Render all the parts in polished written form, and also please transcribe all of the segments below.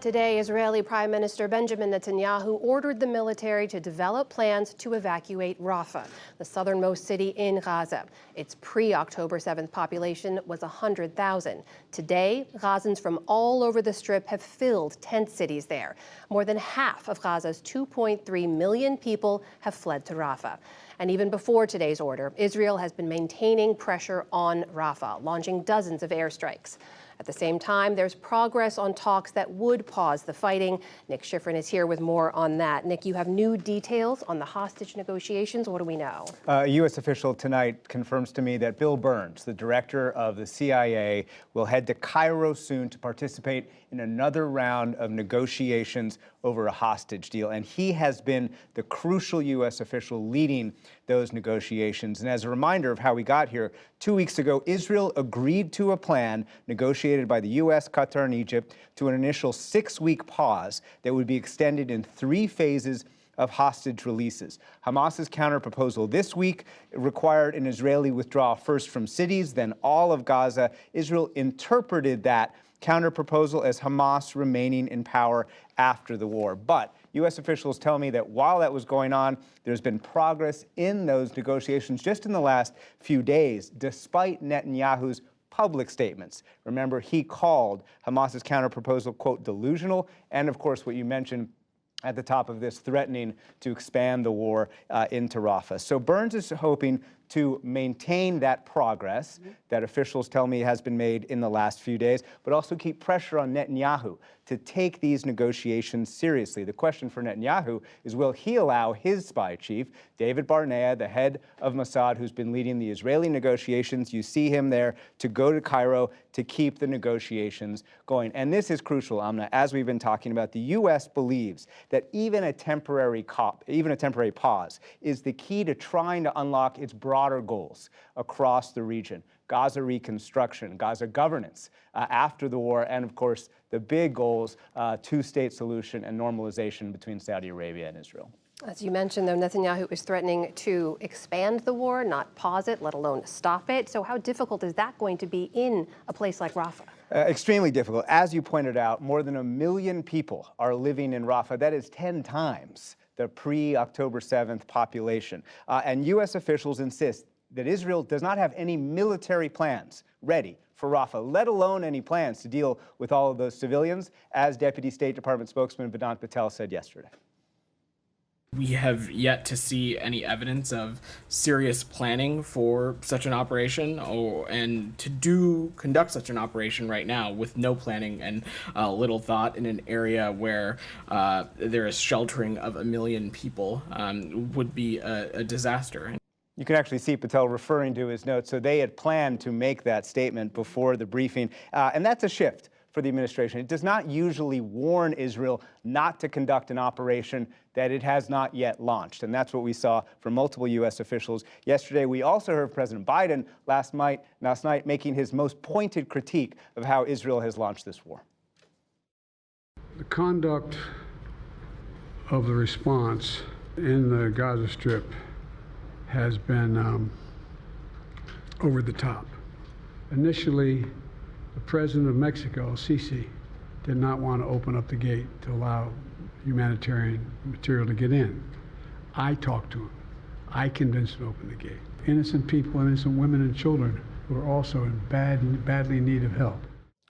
Today, Israeli Prime Minister Benjamin Netanyahu ordered the military to develop plans to evacuate Rafah, the southernmost city in Gaza. Its pre-October 7th population was 100,000. Today, Gazans from all over the Strip have filled tent cities there. More than half of Gaza's 2.3 million people have fled to Rafah. And even before today's order, Israel has been maintaining pressure on Rafah, launching dozens of airstrikes. At the same time, there's progress on talks that would pause the fighting. Nick Schifrin is here with more on that. Nick, you have new details on the hostage negotiations. What do we know? A U.S. official tonight confirms to me that Bill Burns, the director of the CIA, will head to Cairo soon to participate in another round of negotiations over a hostage deal. And he has been the crucial U.S. official leading those negotiations. And as a reminder of how we got here, 2 weeks ago, Israel agreed to a plan negotiated by the U.S., Qatar, and Egypt to an initial 6-week pause that would be extended in 3 phases of hostage releases. Hamas's counterproposal this week required an Israeli withdrawal first from cities, then all of Gaza. Israel interpreted that counterproposal as Hamas remaining in power after the war. But U.S. officials tell me that while that was going on, there's been progress in those negotiations just in the last few days, despite Netanyahu's public statements. Remember, he called Hamas's counterproposal, quote, delusional, and of course, what you mentioned at the top of this, threatening to expand the war into Rafah. So Burns is hoping to maintain that progress that officials tell me has been made in the last few days, but also keep pressure on Netanyahu to take these negotiations seriously. The question for Netanyahu is, will he allow his spy chief, David Barnea, the head of Mossad, who's been leading the Israeli negotiations, you see him there, to go to Cairo to keep the negotiations going? And this is crucial, Amna. As we've been talking about, the U.S. believes that even a temporary pause is the key to trying to unlock its broader goals across the region. Gaza reconstruction, Gaza governance after the war, and of course, the big goals, 2-state solution and normalization between Saudi Arabia and Israel. As you mentioned, though, Netanyahu is threatening to expand the war, not pause it, let alone stop it. So how difficult is that going to be in a place like Rafah? Extremely difficult. As you pointed out, more than 1 million people are living in Rafah. That is 10 times the pre-October 7th population. And U.S. officials insist that Israel does not have any military plans ready for Rafah, let alone any plans to deal with all of those civilians, as Deputy State Department spokesman Vedant Patel said yesterday. We have yet to see any evidence of serious planning for such an operation, and to conduct such an operation right now with no planning and little thought in an area where there is sheltering of 1 million people would be a disaster. You can actually see Patel referring to his notes. So they had planned to make that statement before the briefing, and that's a shift for the administration. It does not usually warn Israel not to conduct an operation that it has not yet launched, and that's what we saw from multiple U.S. officials yesterday. We also heard President Biden last night making his most pointed critique of how Israel has launched this war. The conduct of the response in the Gaza Strip has been over the top. Initially, the president of Mexico, Sisi, did not want to open up the gate to allow humanitarian material to get in. I talked to him. I convinced him to open the gate. Innocent people, innocent women and children who are also in badly in need of help.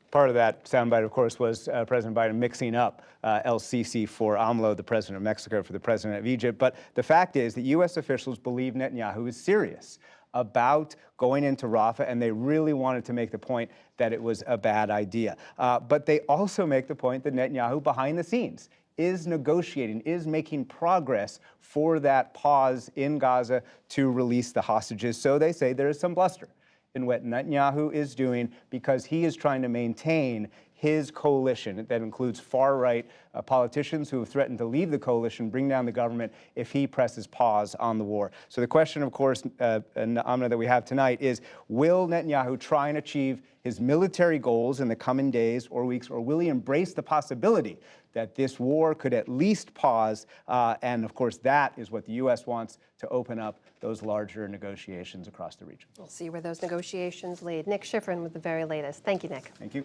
Part of that soundbite, of course, was President Biden mixing up El Sisi for AMLO, the president of Mexico, for the president of Egypt. But the fact is that U.S. officials believe Netanyahu is serious about going into Rafah, and they really wanted to make the point that it was a bad idea. But they also make the point that Netanyahu, behind the scenes, is negotiating, is making progress for that pause in Gaza to release the hostages. So they say there is some bluster in what Netanyahu is doing because he is trying to maintain his coalition that includes far-right politicians who have threatened to leave the coalition, bring down the government if he presses pause on the war. So the question, of course, Amna, that we have tonight is, will Netanyahu try and achieve his military goals in the coming days or weeks, or will he embrace the possibility that this war could at least pause? And of course, that is what the U.S. wants, to open up those larger negotiations across the region. We'll see where those negotiations lead. Nick Schifrin with the very latest. Thank you, Nick. Thank you.